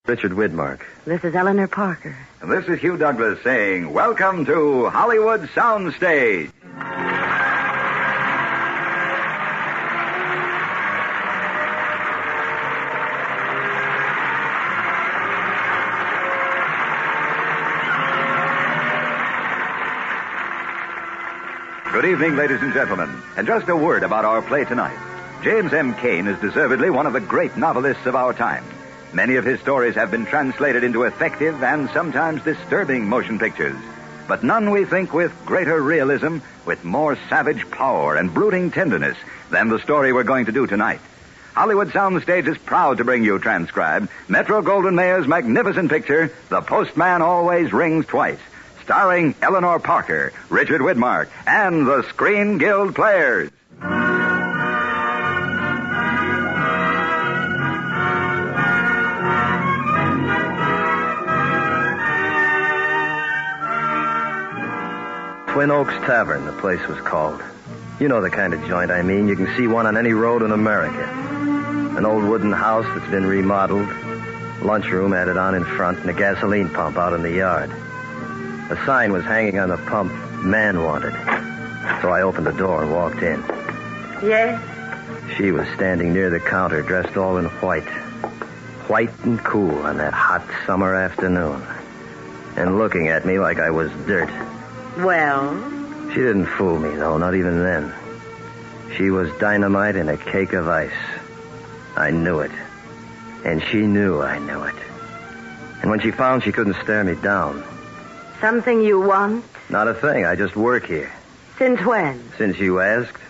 Richard Widmark. This is Eleanor Parker. And this is Hugh Douglas saying, welcome to Hollywood Soundstage. Good evening, ladies and gentlemen. And just a word about our play tonight. James M. Cain is deservedly one of the great novelists of our time. Many of his stories have been translated into effective and sometimes disturbing motion pictures. But none, we think, with greater realism, with more savage power and brooding tenderness than the story we're going to do tonight. Hollywood Soundstage is proud to bring you transcribed Metro-Goldwyn-Mayer's magnificent picture, The Postman Always Rings Twice, starring Eleanor Parker, Richard Widmark, and the Screen Guild Players. Twin Oaks Tavern, the place was called. You know the kind of joint I mean. You can see one on any road in America. An old wooden house that's been remodeled, lunchroom added on in front, and a gasoline pump out in the yard. A sign was hanging on the pump, man wanted. So I opened the door and walked in. Yes? She was standing near the counter, dressed all in white. White and cool on that hot summer afternoon. And looking at me like I was dirt. Well? She didn't fool me, though, not even then. She was dynamite in a cake of ice. I knew it. And she knew I knew it. And when she found she couldn't stare me down. Something you want? Not a thing. I just work here. Since when? Since you asked.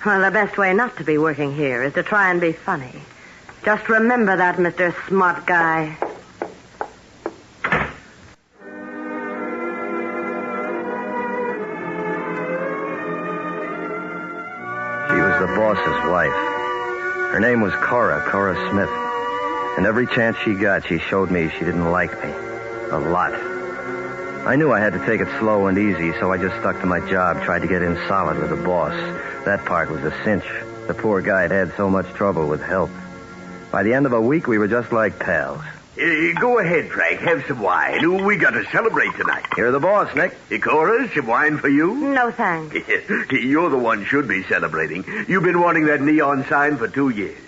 Well, the best way not to be working here is to try and be funny. Just remember that, Mr. Smart Guy. She was the boss's wife. Her name was Cora Smith. And every chance she got, she showed me she didn't like me. A lot. I knew I had to take it slow and easy, so I just stuck to my job, tried to get in solid with the boss. That part was a cinch. The poor guy had had so much trouble with help. By the end of a week, we were just like pals. Go ahead, Frank. Have some wine. We got to celebrate tonight. You're the boss, Nick. Cora, some wine for you? No, thanks. You're the one should be celebrating. You've been wanting that neon sign for 2 years.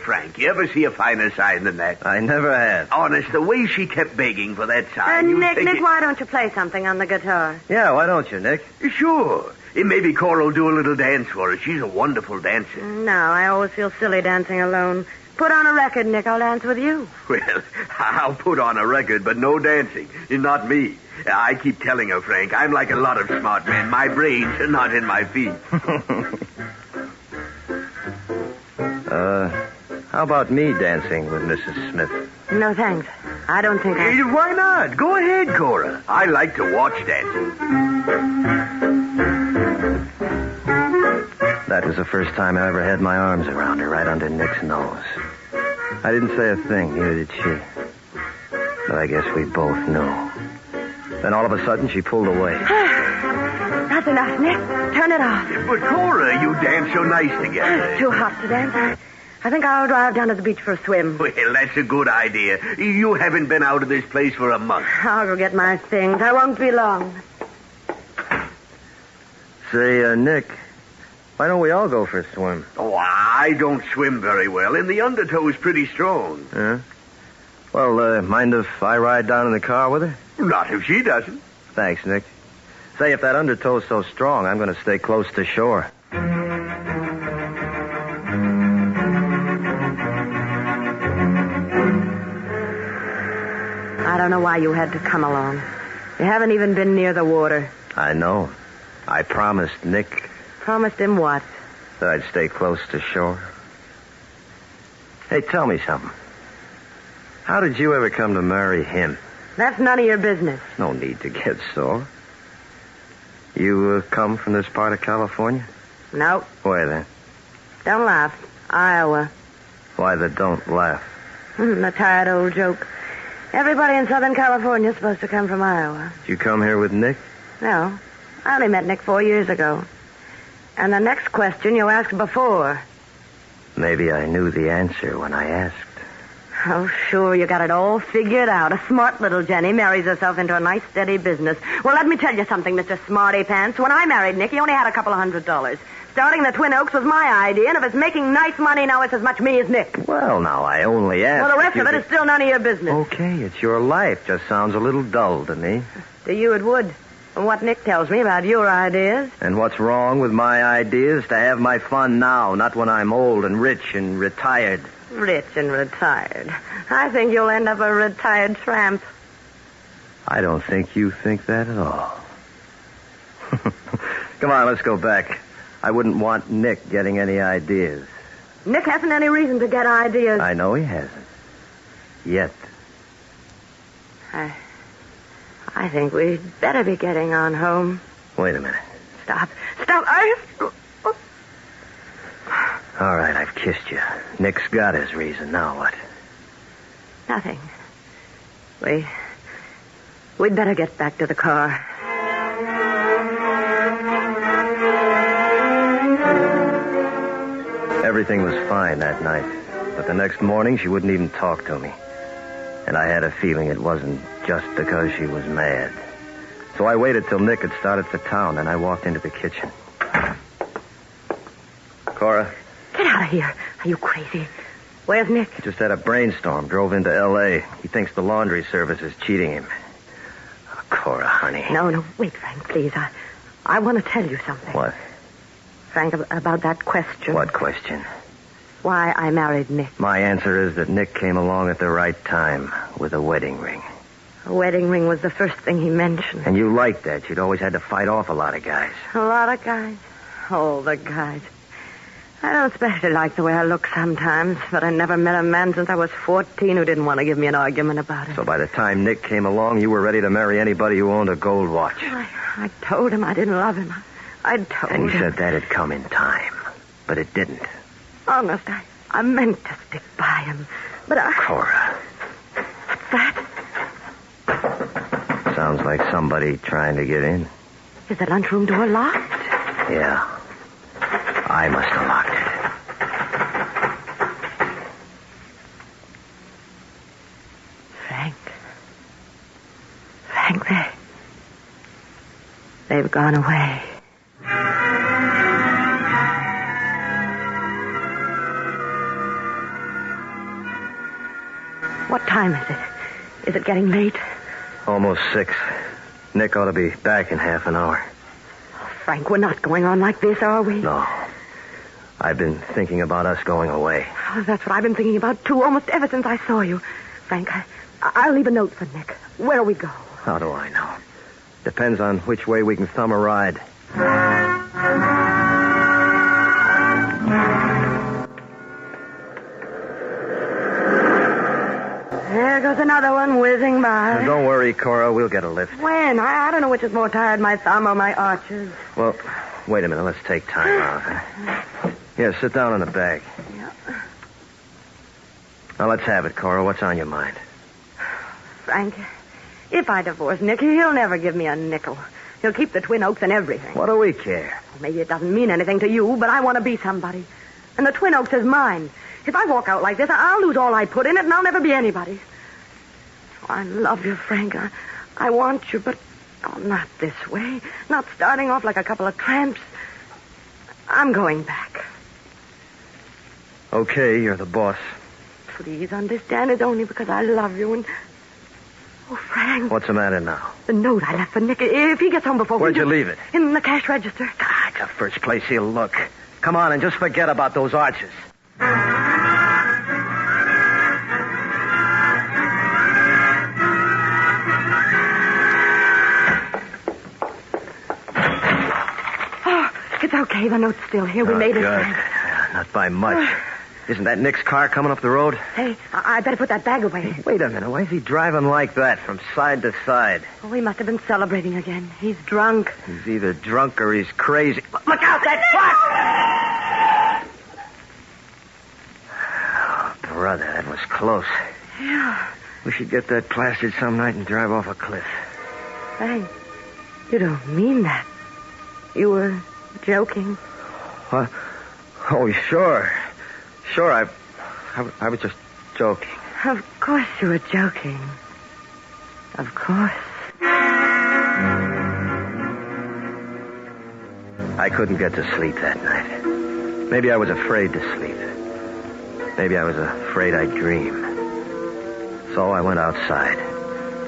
Frank, you ever see a finer sign than that? I never had. Honest, the way she kept begging for that sign... Nick, why don't you play something on the guitar? Yeah, why don't you, Nick? Sure. Maybe Cora will do a little dance for us. She's a wonderful dancer. No, I always feel silly dancing alone. Put on a record, Nick. I'll dance with you. Well, I'll put on a record, but no dancing. Not me. I keep telling her, Frank, I'm like a lot of smart men. My brains are not in my feet. How about me dancing with Mrs. Smith? No, thanks. I don't think I... Why not? Go ahead, Cora. I like to watch dancing. That was the first time I ever had my arms around her, right under Nick's nose. I didn't say a thing, neither did she. But I guess we both knew. Then all of a sudden, she pulled away. That's enough, Nick. Turn it off. But, Cora, you dance so nice together. It's too hot to dance. I think I'll drive down to the beach for a swim. Well, that's a good idea. You haven't been out of this place for a month. I'll go get my things. I won't be long. Say, Nick, why don't we all go for a swim? Oh, I don't swim very well, and the undertow's pretty strong. Yeah? Well, mind if I ride down in the car with her? Not if she doesn't. Thanks, Nick. Say, if that undertow's so strong, I'm going to stay close to shore. I don't know why you had to come along. You haven't even been near the water. I know. I promised Nick. Promised him what? That I'd stay close to shore. Hey, tell me something. How did you ever come to marry him? That's none of your business. No need to get sore. You come from this part of California? No. Where then? Don't laugh. Iowa. Why the don't laugh? A tired old joke. Everybody in Southern California is supposed to come from Iowa. Did you come here with Nick? No. I only met Nick 4 years ago. And the next question you asked before. Maybe I knew the answer when I asked. Oh, sure, you got it all figured out. A smart little Jenny marries herself into a nice, steady business. Well, let me tell you something, Mr. Smarty Pants. When I married Nick, he only had a couple of $100. Starting the Twin Oaks was my idea, and if it's making nice money now, it's as much me as Nick. Well, now, I only asked... Well, the rest of it is still none of your business. Okay, it's your life. Just sounds a little dull to me. To you it would. From what Nick tells me about your ideas. And what's wrong with my ideas? To have my fun now, not when I'm old and rich and retired. Rich and retired. I think you'll end up a retired tramp. I don't think you think that at all. Come on, let's go back. I wouldn't want Nick getting any ideas. Nick hasn't any reason to get ideas. I know he hasn't. Yet. I think we'd better be getting on home. Wait a minute. Stop. All right, I've kissed you. Nick's got his reason. Now what? Nothing. We'd better get back to the car. Everything was fine that night. But the next morning, she wouldn't even talk to me. And I had a feeling it wasn't just because she was mad. So I waited till Nick had started for town, and I walked into the kitchen. Cora? Get out of here. Are you crazy? Where's Nick? He just had a brainstorm, drove into L.A. He thinks the laundry service is cheating him. Oh, Cora, honey. No, wait, Frank, please. I want to tell you something. What? Frank, about that question. What question? Why I married Nick. My answer is that Nick came along at the right time with a wedding ring. A wedding ring was the first thing he mentioned. And you liked that. You'd always had to fight off a lot of guys. A lot of guys? All the guys. I don't especially like the way I look sometimes, but I never met a man since I was 14 who didn't want to give me an argument about it. So by the time Nick came along, you were ready to marry anybody who owned a gold watch. I told him I didn't love him. I told him. And he said that'd come in time. But it didn't. Honest, I meant to stick by him. But Cora. What's that? Sounds like somebody trying to get in. Is the lunchroom door locked? Yeah. I must have locked it. Frank, they've gone away. What time is it? Is it getting late? Almost 6. Nick ought to be back in half an hour. Oh, Frank, we're not going on like this, are we? No. I've been thinking about us going away. Oh, that's what I've been thinking about, too, almost ever since I saw you. Frank, I'll leave a note for Nick. Where'll we go? How do I know? Depends on which way we can thumb a ride. There goes another one whizzing by. Now, don't worry, Cora. We'll get a lift. When? I don't know which is more tired, my thumb or my arches. Well, wait a minute. Let's take time out. Here, sit down on the bag. Yeah. Now, let's have it, Cora. What's on your mind? Frank, if I divorce Nick, he'll never give me a nickel. He'll keep the Twin Oaks and everything. What do we care? Maybe it doesn't mean anything to you, but I want to be somebody. And the Twin Oaks is mine. If I walk out like this, I'll lose all I put in it, and I'll never be anybody's. Oh, I love you, Frank. I want you, but not this way. Not starting off like a couple of tramps. I'm going back. Okay, you're the boss. Please understand, it's only because I love you and... Oh, Frank. What's the matter now? The note I left for Nick. If he gets home before Where'd you leave it? In the cash register. It's the first place he'll look. Come on, and just forget about those arches. Oh, it's okay. The note's still here. We made it. Good. Frank. Not by much. Isn't that Nick's car coming up the road? Hey, I better put that bag away. Wait a minute. Why is he driving like that from side to side? Oh, he must have been celebrating again. He's drunk. He's either drunk or he's crazy. Look out, that truck! Oh, brother, that was close. Yeah. We should get that plastered some night and drive off a cliff. Frank, you don't mean that. You were joking. What? Oh, sure. Sure, I was just joking. Of course you were joking. Of course. I couldn't get to sleep that night. Maybe I was afraid to sleep. Maybe I was afraid I'd dream. So I went outside.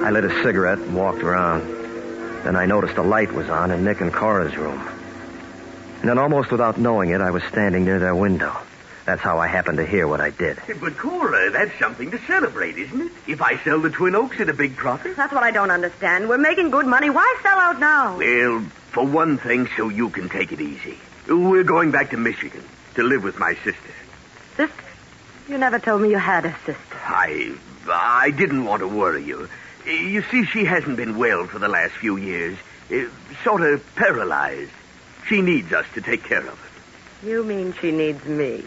I lit a cigarette and walked around. Then I noticed a light was on in Nick and Cora's room. And then almost without knowing it, I was standing near their window. That's how I happened to hear what I did. But, Cora, that's something to celebrate, isn't it? If I sell the Twin Oaks at a big profit? That's what I don't understand. We're making good money. Why sell out now? Well, for one thing, so you can take it easy. We're going back to Michigan to live with my sister. Sister? You never told me you had a sister. I didn't want to worry you. You see, she hasn't been well for the last few years. Sort of paralyzed. She needs us to take care of her. You mean she needs me?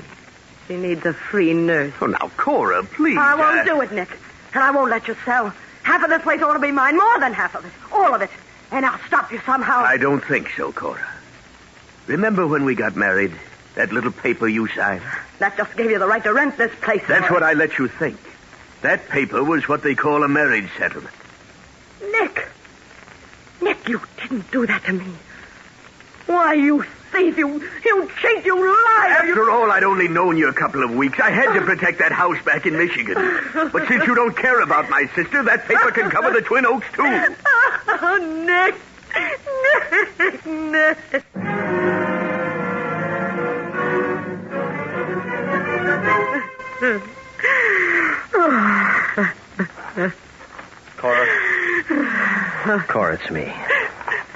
She needs a free nurse. Oh, now, Cora, please. I won't do it, Nick. And I won't let you sell. Half of this place ought to be mine. More than half of it. All of it. And I'll stop you somehow. I don't think so, Cora. Remember when we got married? That little paper you signed? That just gave you the right to rent this place. That's what I let you think. That paper was what they call a marriage settlement. Nick! Nick, you didn't do that to me. Why, you thief, you cheat, you liar. After all, I'd only known you a couple of weeks. I had to protect that house back in Michigan. But since you don't care about my sister, that paper can cover the Twin Oaks, too. Oh, Nick. Nick. Cora, it's me.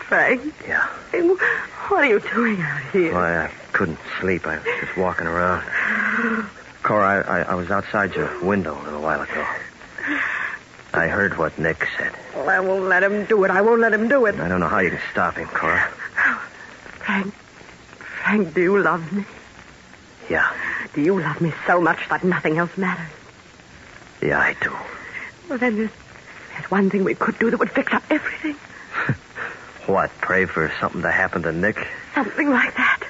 Frank? Yeah. Hey, what are you doing out here? Why, I couldn't sleep. I was just walking around. Cora, I was outside your window a little while ago. I heard what Nick said. Well, I won't let him do it. I won't let him do it. I don't know how you can stop him, Cora. Frank, do you love me? Yeah. Do you love me so much that nothing else matters? Yeah, I do. Well, then there's one thing we could do that would fix up everything. What, pray for something to happen to Nick? Something like that.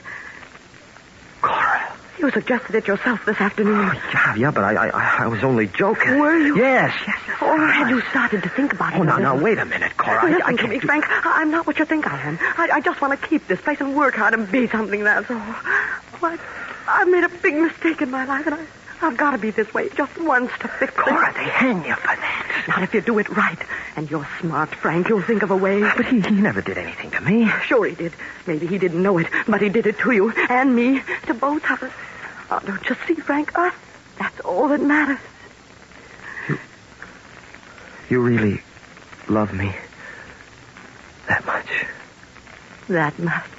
Cora. You suggested it yourself this afternoon. Oh, yeah, but I was only joking. Were you? Yes. Or had you started to think about it? Oh, now, wait a minute, Cora. Listen I to can't me, Frank. I'm not what you think I am. I just want to keep this place and work hard and be something, that's all. Well, I've made a big mistake in my life, and I've got to be this way just once to fix it. Cora, they hang you for that. Not if you do it right. And you're smart, Frank. You'll think of a way. But he never did anything to me. Sure he did. Maybe he didn't know it, but he did it to you and me, to both of us. Oh, don't you see, Frank? Us. That's all that matters. You really love me that much? That much.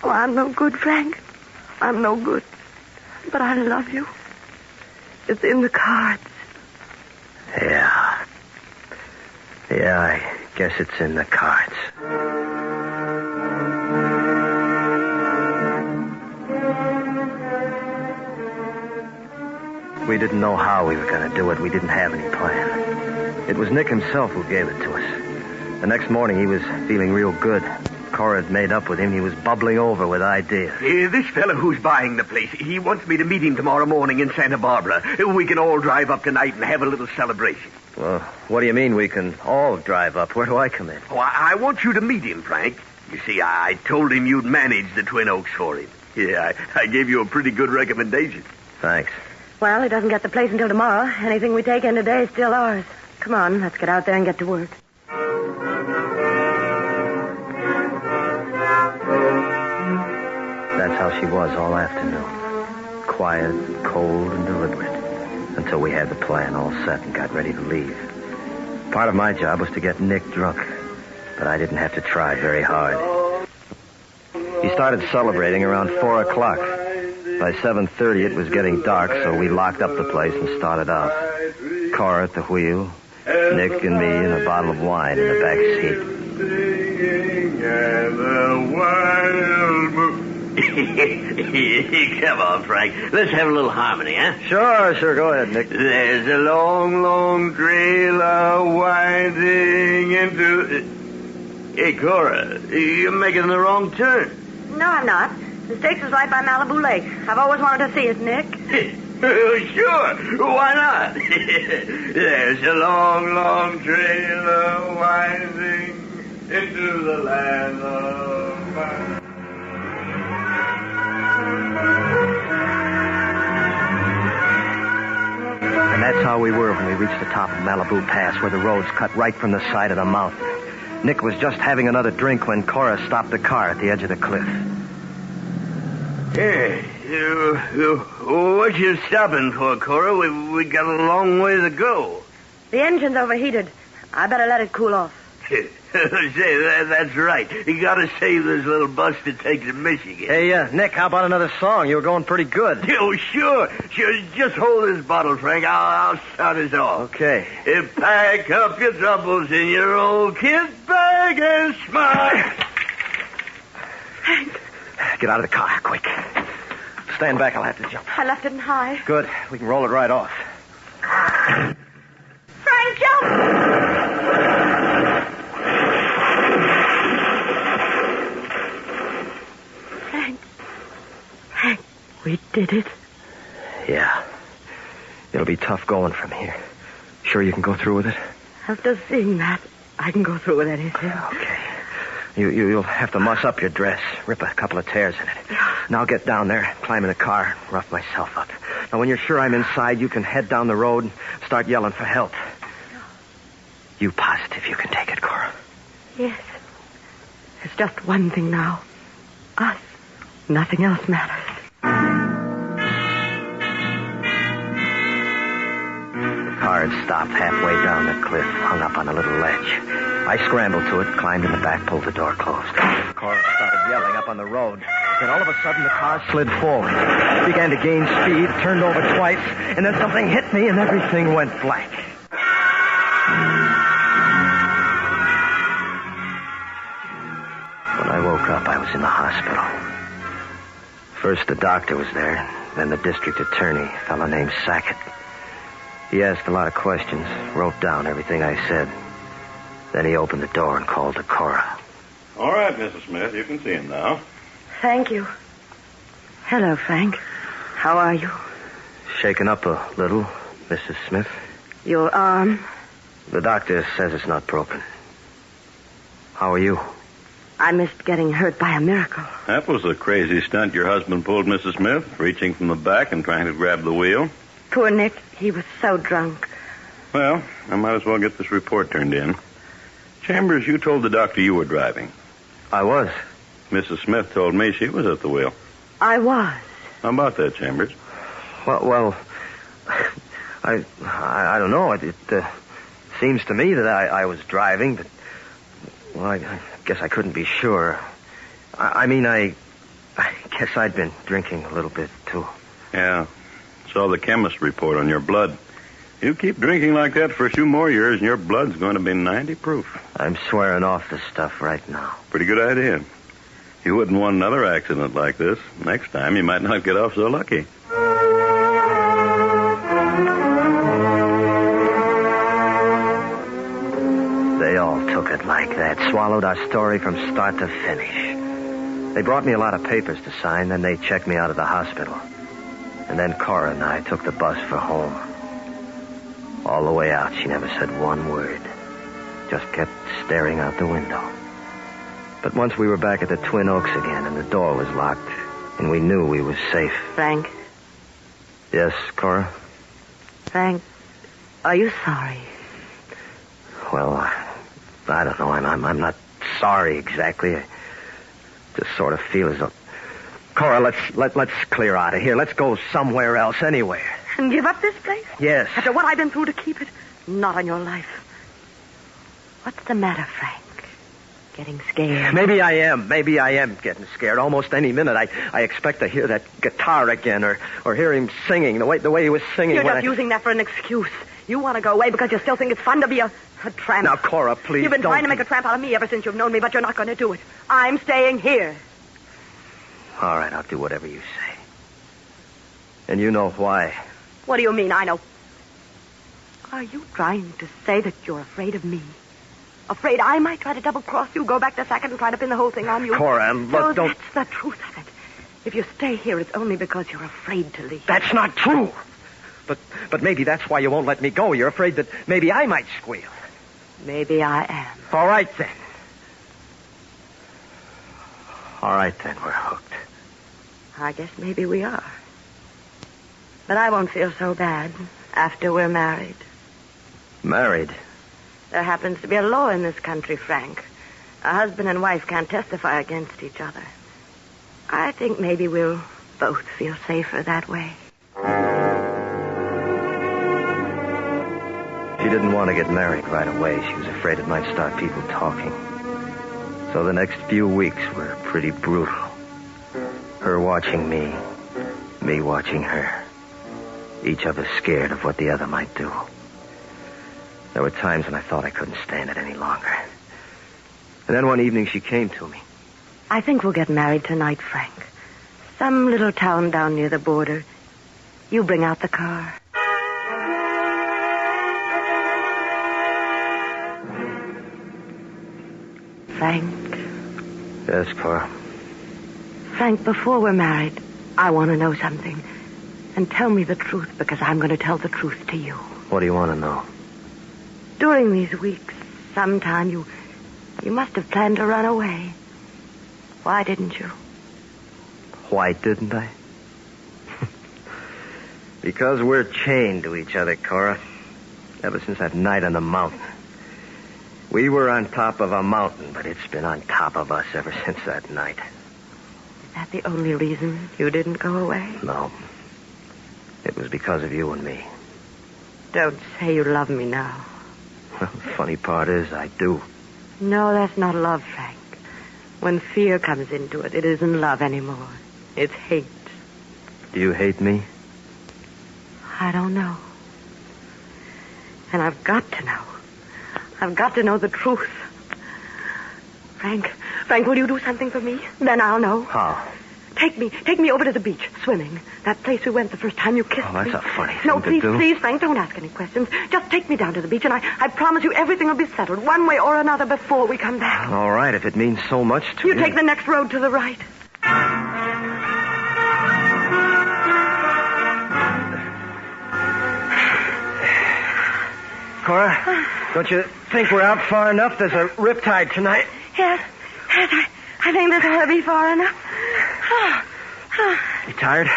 Oh, I'm no good, Frank. I'm no good. But I love you. It's in the cards. Yeah, I guess it's in the cards. We didn't know how we were going to do it. We didn't have any plan. It was Nick himself who gave it to us. The next morning, he was feeling real good. Cora had made up with him. He was bubbling over with ideas. This fellow who's buying the place, he wants me to meet him tomorrow morning in Santa Barbara. We can all drive up tonight and have a little celebration. Well, what do you mean we can all drive up? Where do I come in? Oh, I want you to meet him, Frank. You see, I told him you'd manage the Twin Oaks for him. Yeah, I gave you a pretty good recommendation. Thanks. Well, he doesn't get the place until tomorrow. Anything we take in today is still ours. Come on, let's get out there and get to work. That's how she was all afternoon. Quiet, cold, and deliberate. Until we had the plan all set and got ready to leave. Part of my job was to get Nick drunk. But I didn't have to try very hard. He started celebrating around 4 o'clock. By 7:30, it was getting dark, so we locked up the place and started out. Cora at the wheel, Nick and me and a bottle of wine in the back seat. Come on, Frank. Let's have a little harmony, huh? Sure, go ahead, Nick. There's a long, long trail winding into... Hey, Cora, you're making the wrong turn. No, I'm not. The Stakes is right by Malibu Lake. I've always wanted to see it, Nick. Sure, why not? There's a long, long trail winding into the land of mine. And that's how we were when we reached the top of Malibu Pass, where the roads cut right from the side of the mountain. Nick was just having another drink when Cora stopped the car at the edge of the cliff. Hey, what you stopping for, Cora? We got a long way to go. The engine's overheated. I better let it cool off. Say, that's right. You gotta save this little bus to take to Michigan. Hey, Nick, how about another song? You were going pretty good. Oh, sure. Just hold this bottle, Frank. I'll start us off. Okay. Pack up your troubles in your old kit bag and smile. Frank. Get out of the car, quick. Stand back, I'll have to jump. I left it in high. Good. We can roll it right off. Frank, jump! Frank, we did it. Yeah. It'll be tough going from here. Sure you can go through with it? After seeing that, I can go through with anything. Okay. You'll have to muss up your dress, rip a couple of tears in it. Now I'll get down there, climb in the car, and rough myself up. Now, when you're sure I'm inside, you can head down the road and start yelling for help. You positive you can take it, Cora? Yes. It's just one thing now. Us. Nothing else matters. The car had stopped halfway down the cliff, hung up on a little ledge. I scrambled to it, climbed in the back, pulled the door closed. Cora started yelling up on the road. Then all of a sudden, the car slid forward. It began to gain speed, turned over twice, and then something hit me and everything went black. When I woke up, I was in the hospital. First, the doctor was there, then the district attorney, a fellow named Sackett. He asked a lot of questions, wrote down everything I said. Then he opened the door and called to Cora. All right, Mrs. Smith, you can see him now. Thank you. Hello, Frank. How are you? Shaken up a little, Mrs. Smith. Your arm? The doctor says it's not broken. How are you? I missed getting hurt by a miracle. That was a crazy stunt your husband pulled, Mrs. Smith, reaching from the back and trying to grab the wheel. Poor Nick. He was so drunk. Well, I might as well get this report turned in. Chambers, you told the doctor you were driving. I was. Mrs. Smith told me she was at the wheel. I was. How about that, Chambers? Well, I don't know. It seems to me that I was driving, but, well, I guess I couldn't be sure. I guess I'd been drinking a little bit, too. Yeah. Saw the chemist report on your blood. You keep drinking like that for a few more years, and your blood's going to be 90 proof. I'm swearing off the stuff right now. Pretty good idea. You wouldn't want another accident like this. Next time, you might not get off so lucky. They all took it like that, swallowed our story from start to finish. They brought me a lot of papers to sign, then they checked me out of the hospital. And then Cora and I took the bus for home. All the way out, she never said one word. Just kept staring out the window. But once we were back at the Twin Oaks again, and the door was locked, and we knew we were safe. Frank? Yes, Cora? Frank, are you sorry? Well, I don't know. I'm not sorry exactly. I just sort of feel as though... Cora, let's clear out of here. Let's go somewhere else, anywhere. And give up this place? Yes. After what I've been through to keep it? Not on your life. What's the matter, Frank? Getting scared? Maybe I am getting scared. Almost any minute I expect to hear that guitar again or hear him singing the way he was singing. You're just using that for an excuse. You want to go away because you still think it's fun to be a tramp. Now, Cora, please, You've been trying to make a tramp out of me ever since you've known me, but you're not going to do it. I'm staying here. All right, I'll do whatever you say. And you know why. What do you mean, I know? Are you trying to say that you're afraid of me? Afraid I might try to double-cross you, go back to Sackett and try to pin the whole thing on you? Cora, look, so don't... that's the truth of it. If you stay here, it's only because you're afraid to leave. That's not true. But maybe that's why you won't let me go. You're afraid that maybe I might squeal. Maybe I am. All right, then. All right, then, we're hooked. I guess maybe we are. But I won't feel so bad after we're married. Married? There happens to be a law in this country, Frank. A husband and wife can't testify against each other. I think maybe we'll both feel safer that way. She didn't want to get married right away. She was afraid it might start people talking. So the next few weeks were pretty brutal. Her watching me watching her. Each of us scared of what the other might do. There were times when I thought I couldn't stand it any longer. And then one evening she came to me. I think we'll get married tonight, Frank. Some little town down near the border. You bring out the car. Frank. Yes, Cora. Frank, before we're married, I want to know something. And tell me the truth, because I'm going to tell the truth to you. What do you want to know? During these weeks, sometime you must have planned to run away. Why didn't you? Why didn't I? Because we're chained to each other, Cora. Ever since that night on the mountain. We were on top of a mountain, but it's been on top of us ever since that night. Is that the only reason you didn't go away? No. It was because of you and me. Don't say you love me now. Well, the funny part is, I do. No, that's not love, Frank. When fear comes into it, it isn't love anymore. It's hate. Do you hate me? I don't know. And I've got to know. I've got to know the truth. Frank, will you do something for me? Then I'll know. How? Take me over to the beach, swimming. That place we went the first time you kissed me. Oh, that's a funny thing No, to do. No, please, Frank, don't ask any questions. Just take me down to the beach, and I promise you everything will be settled, one way or another, before we come back. All right, if it means so much to you. You take the next road to the right. Cora, don't you think we're out far enough? There's a riptide tonight. Yes, I think this ought to be far enough. You tired?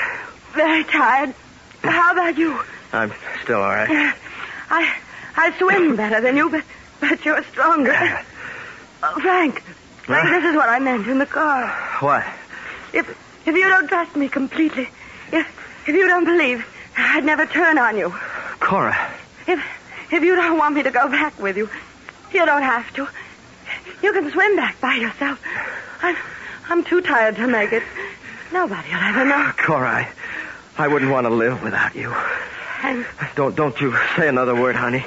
Very tired. How about you? I'm still all right. I swim better than you, but you're stronger. Frank, this is what I meant in the car. What? If you don't trust me completely, if you don't believe, I'd never turn on you. Cora. If you don't want me to go back with you, you don't have to. You can swim back by yourself. I'm too tired to make it. Nobody'll ever know. Cora, I wouldn't want to live without you. And Don't you say another word, honey.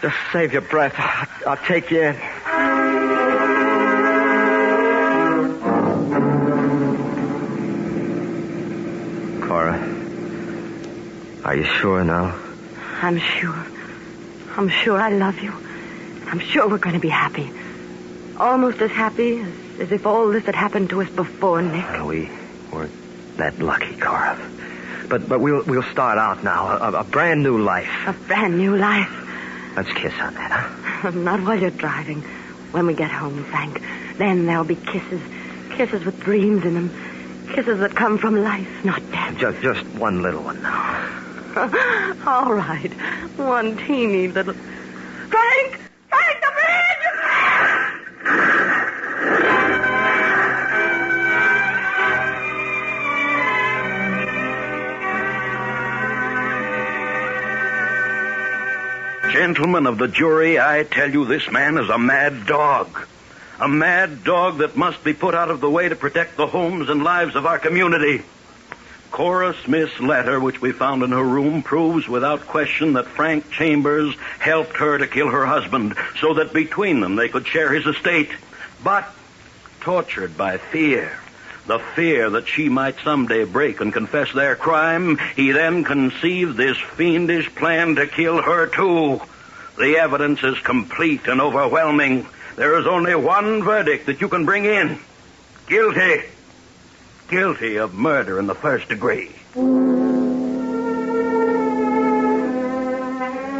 Just save your breath. I'll take you in. Cora, are you sure now? I'm sure. I'm sure I love you. I'm sure we're going to be happy. Almost as happy as if all this had happened to us before, Nick. We weren't that lucky, Cora. But we'll start out now. A brand new life. A brand new life. Let's kiss on that, huh? Not while you're driving. When we get home, Frank. Then there'll be kisses. Kisses with dreams in them. Kisses that come from life, not death. Just one little one now. All right. One teeny little... Frank! Frank, the bridge! Gentlemen of the jury, I tell you this man is a mad dog. A mad dog that must be put out of the way to protect the homes and lives of our community. Cora Smith's letter, which we found in her room, proves without question that Frank Chambers helped her to kill her husband so that between them they could share his estate. But tortured by fear, the fear that she might someday break and confess their crime, he then conceived this fiendish plan to kill her too. The evidence is complete and overwhelming. There is only one verdict that you can bring in. Guilty. guilty of murder in the first degree.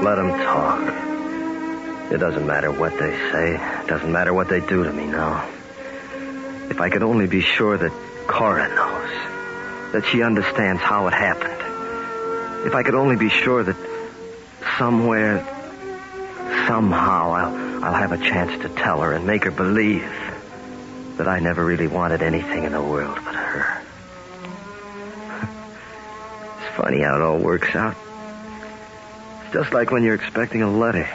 Let them talk. It doesn't matter what they say. It doesn't matter what they do to me now. If I could only be sure that Cora knows, that she understands how it happened. If I could only be sure that somewhere, somehow, I'll have a chance to tell her and make her believe that I never really wanted anything in the world but her. It's funny how it all works out. It's just like when you're expecting a letter.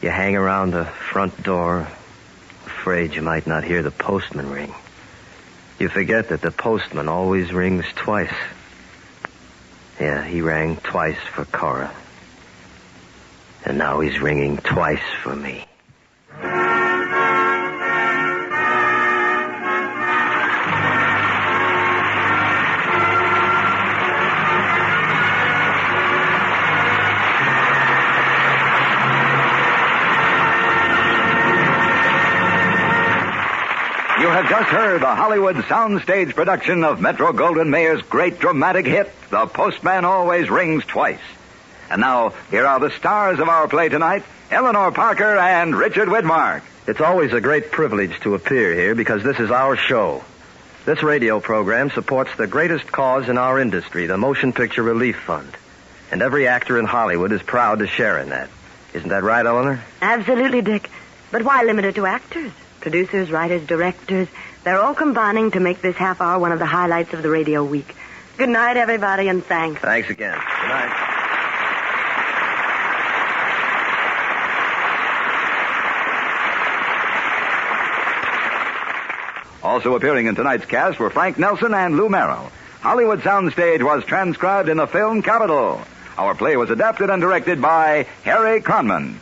You hang around the front door, afraid you might not hear the postman ring. You forget that the postman always rings twice. Yeah, he rang twice for Cora. And now he's ringing twice for me. You have just heard the Hollywood soundstage production of Metro-Goldwyn-Mayer's great dramatic hit, The Postman Always Rings Twice. And now, here are the stars of our play tonight, Eleanor Parker and Richard Widmark. It's always a great privilege to appear here because this is our show. This radio program supports the greatest cause in our industry, the Motion Picture Relief Fund. And every actor in Hollywood is proud to share in that. Isn't that right, Eleanor? Absolutely, Dick. But why limit it to actors? Producers, writers, directors, they're all combining to make this half hour one of the highlights of the radio week. Good night, everybody, and thanks. Thanks again. Good night. Also appearing in tonight's cast were Frank Nelson and Lou Merrill. Hollywood Soundstage was transcribed in the film Capital. Our play was adapted and directed by Harry Conman.